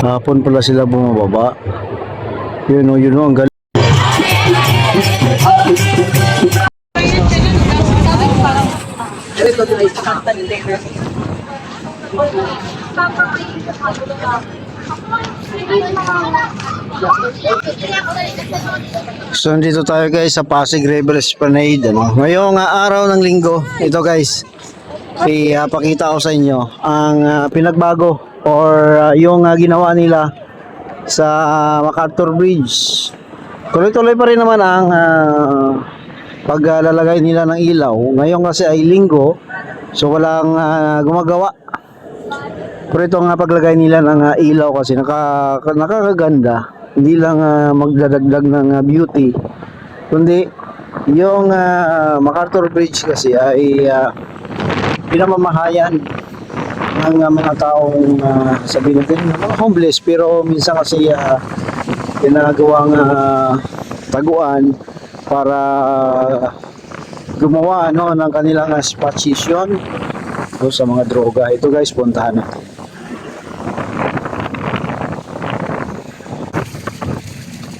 Hapon pala sila bumababa. Yun o, ang galing. So dito tayo guys sa Pasig River Esplanade, ano? Ngayong araw ng linggo, ito guys, ipakita ko sa inyo ang pinagbago or yung ginawa nila sa MacArthur Bridge. Tuloy-tuloy pa rin naman ang paglalagay nila ng ilaw. Ngayon kasi ay linggo, so walang gumagawa. Pero ito nga paglagay nila ng ilaw kasi nakakaganda. Hindi lang magdadagdag ng beauty, kundi yung MacArthur Bridge kasi ay pinamamahayan ng mga taong sabihin natin mga homeless, pero minsan kasi ginagawang taguan para gumawa ng kanilang spot session sa mga droga. Ito guys, puntahan natin.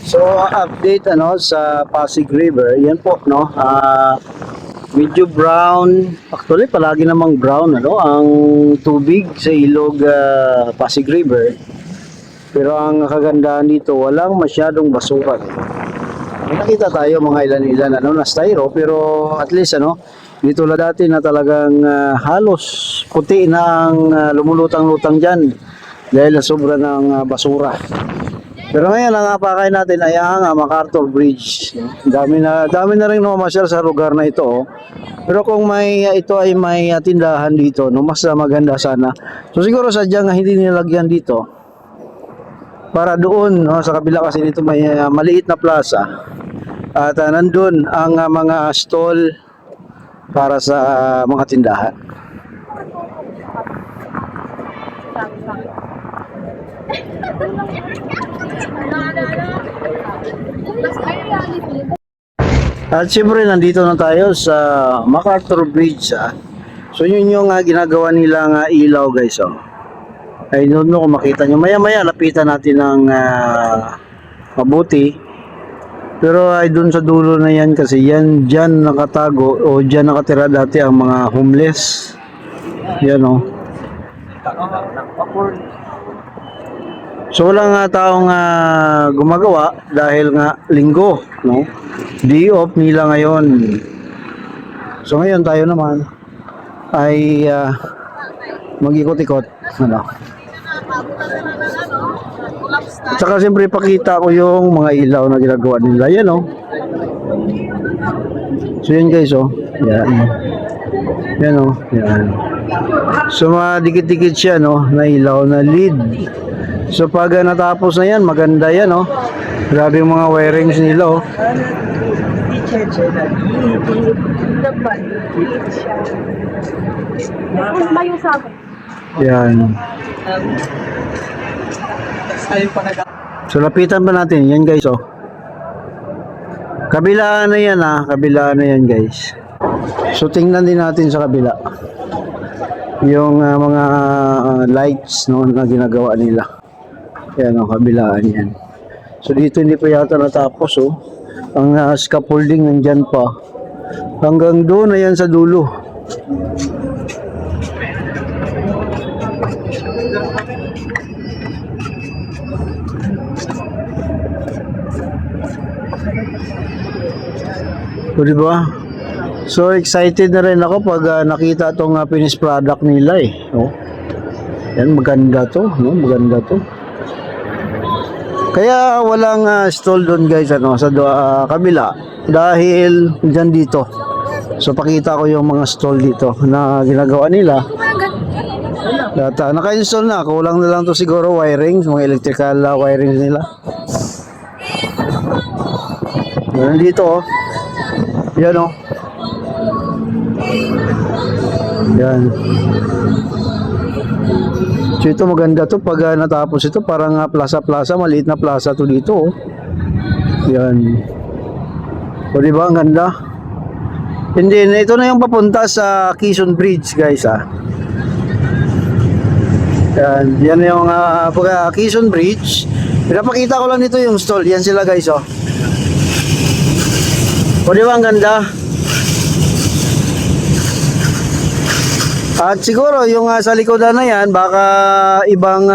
So update sa Pasig River, yan po medyo brown, actually palagi namang brown ang tubig sa ilog Pasig River. Pero ang kagandahan dito, walang masyadong basura. May nakita tayo mga ilan-ilan na styro, pero at least dito la dati na talagang halos puti na ang lumulutang-lutang dyan dahil na sobra ng basura. Pero ngayon ang napakain natin ay ang MacArthur Bridge. Dami na rin mamasyal sa lugar na ito. Pero kung ito ay may tindahan dito, mas maganda sana. So siguro sadyang hindi nilagyan dito. Para doon sa kabila kasi dito may maliit na plaza. At nandun ang mga stall para sa mga tindahan. At siyempre nandito na tayo sa MacArthur Bridge. So yun yung ginagawa nilang ilaw guys. I don't know kung makita nyo. Maya lapitan natin ng mabuti. Pero ay dun sa dulo na yan kasi yan dyan nakatago o dyan nakatira dati ang mga homeless. Yan So walang taong gumagawa dahil nga linggo, day off nila ngayon. So ngayon tayo naman ay mag-ikot-ikot, At saka siyempre pakita ko yung mga ilaw na ginagawa nila. Yan So yan guys Yan. Yan Yan. So madikit-dikit siya na ilaw na lead. So pag natapos na yan, maganda yan Grabe yung mga wirings nila Yan. So lapitan pa natin yan guys Kabilaan na yan kabilaan na yan guys. So tingnan din natin sa kabila yung mga lights na ginagawa nila. Yan kabilaan yan. So dito hindi pa yata natapos ang scaffolding nandyan pa hanggang doon na yan sa dulo. So diba? So excited na rin ako pag nakita tong finished product nila Yan, maganda to, maganda to. Kaya walang stall doon guys sa kabila dahil dyan dito. So pakita ko yung mga stall dito na ginagawa nila. At naka-install na, kulang na lang to siguro wirings, mga electrical wirings nila. Yan dito Yan Yan. So ito maganda to pag natapos ito, parang plaza-plaza, maliit na plaza to dito Yan. O diba ang ganda? Hindi, ito na yung papunta sa Quezon Bridge guys Yan yung Quezon Bridge. Pinapakita ko lang dito yung stall. Yan sila guys, oh. O di ba ang ganda? At siguro yung sa likodan na yan, baka ibang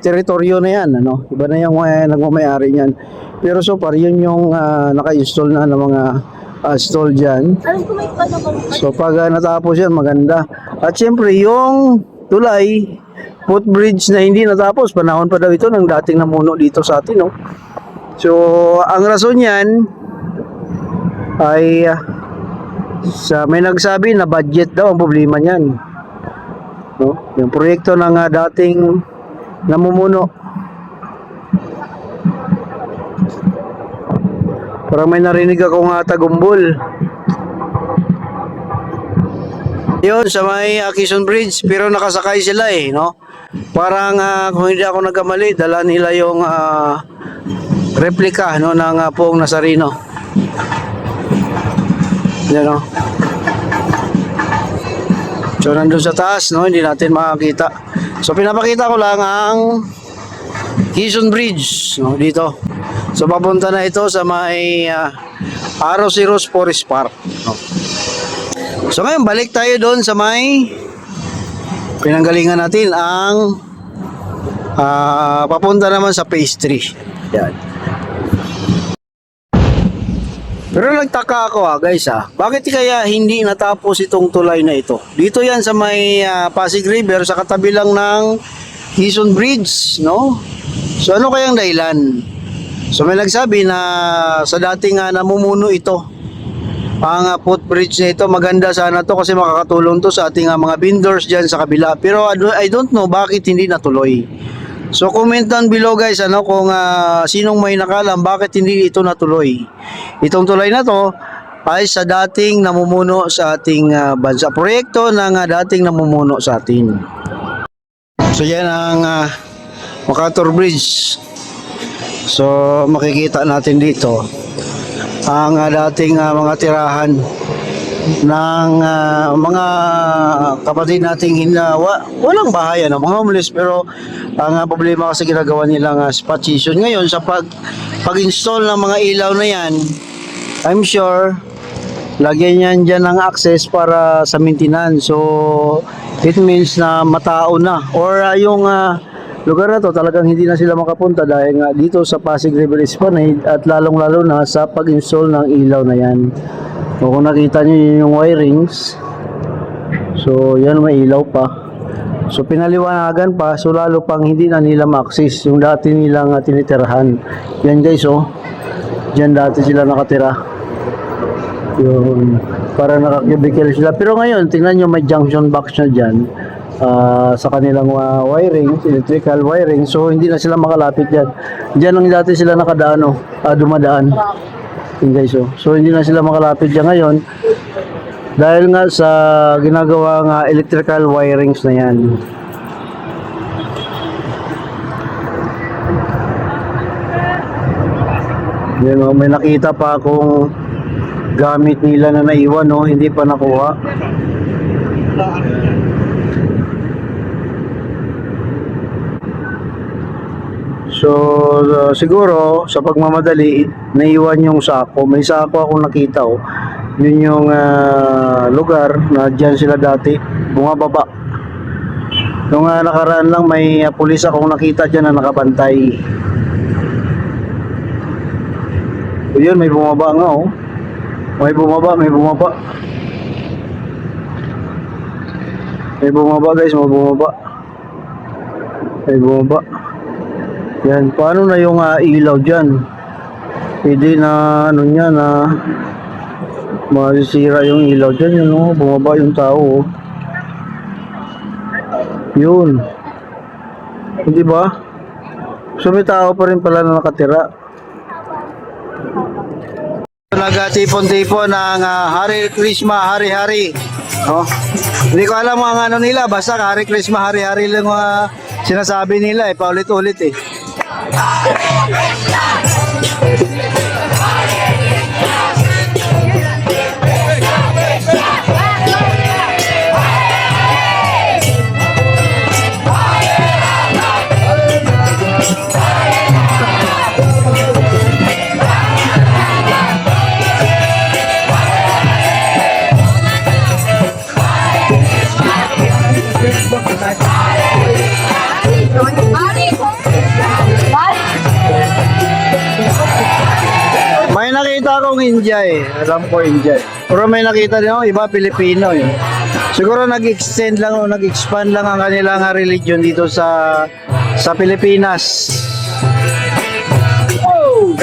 teritoryo na yan, ano? Iba na yung nagmamayari niyan. Pero so far, yun yung naka-install na ng mga stall dyan. So pag natapos yan, maganda. At syempre, yung tulay, footbridge na hindi natapos, panahon pa daw ito ng dating namuno dito sa atin, no? So, ang rason yan ay may nagsabi na budget daw ang problema niyan. No? Yung proyekto ng dating namumuno. Parang may narinig akong tagumbol. Yun, sa may Quezon Bridge, pero nakasakay sila eh, no? Parang kung hindi ako nagkamali, dala nila yung replika, no, ng Poong Nazareno. Yan, no? So, nandun sa taas, no? Hindi natin makakita. So, pinapakita ko lang ang Quezon Bridge, no? Dito. So, papunta na ito sa may Arroceros Forest Park, no? So, ngayon, balik tayo doon sa may pinanggalingan natin ang papunta naman sa phase 3. Yan. Pero nagtaka ako guys bakit kaya hindi natapos itong tulay na ito? Dito yan sa may Pasig River, sa katabi lang ng Quezon Bridge, no? So ano kayang dahilan? So may nagsabi na sa dating namumuno ito, ang footbridge na ito, maganda sana to kasi makakatulong to sa ating mga vendors dyan sa kabila. Pero I don't know bakit hindi natuloy. So comment down below guys kung sinong may nakalam bakit hindi ito natuloy. Itong tulay na to ay sa dating namumuno sa ating bansa. Proyekto ng dating namumuno sa atin. So yan ang MacArthur Bridge. So makikita natin dito ang dating mga tirahan ng mga kapatid nating walang bahay, mga homeless, pero ang problema kasi ginagawa nilang spot station ngayon sa pag-install ng mga ilaw na yan. I'm sure lagyan yan dyan ng access para sa maintenance, so it means na matao na or yung lugar na to talagang hindi na sila makapunta dahil nga dito sa Pasig River Esplanade at lalong lalo na sa pag-install ng ilaw na yan. O kung nakita nyo yung wirings, so yan may ilaw pa, so pinaliwanagan pa, so lalo pang hindi na nila ma-access yung dati nilang tinitirahan. Yan guys, dyan dati sila nakatira, yun, para nakakubikel sila. Pero ngayon tingnan nyo may junction box na dyan sa kanilang wiring, electrical wiring, so hindi na sila makalapit dyan. Dyan lang dati sila nakadaan, dumadaan. Yun guys, so hindi na sila makalapit dyan ngayon dahil nga sa ginagawang electrical wirings na yan. Yan, may nakita pa akong gamit nila na naiwan, hindi pa nakuha. So siguro sa pagmamadali naiwan yung sako. May sako akong nakita, yun yung lugar na dyan sila dati bumababa. Nung nakaraan lang may pulis akong nakita dyan na nakabantay. So yun, may bumaba nga, may bumaba guys, may bumaba. Yan, paano na yung ilaw dyan? Pwede na niya na masisira yung ilaw dyan, bumaba yung tao, yun, hindi ba? So may tao pa rin pala na nakatira. Nagtipon-tipon ng Hare Krishna, Hari-Hari, hindi ko alam ang nila, basta Hare Krishna, Hari-Hari lang sinasabi nila, paulit-ulit May nakita akong India eh. Alam ko India eh. Pero may nakita din ako, iba Pilipino eh. Siguro nag-extend lang o nag-expand lang ang kanilang religion dito sa Pilipinas. Oh!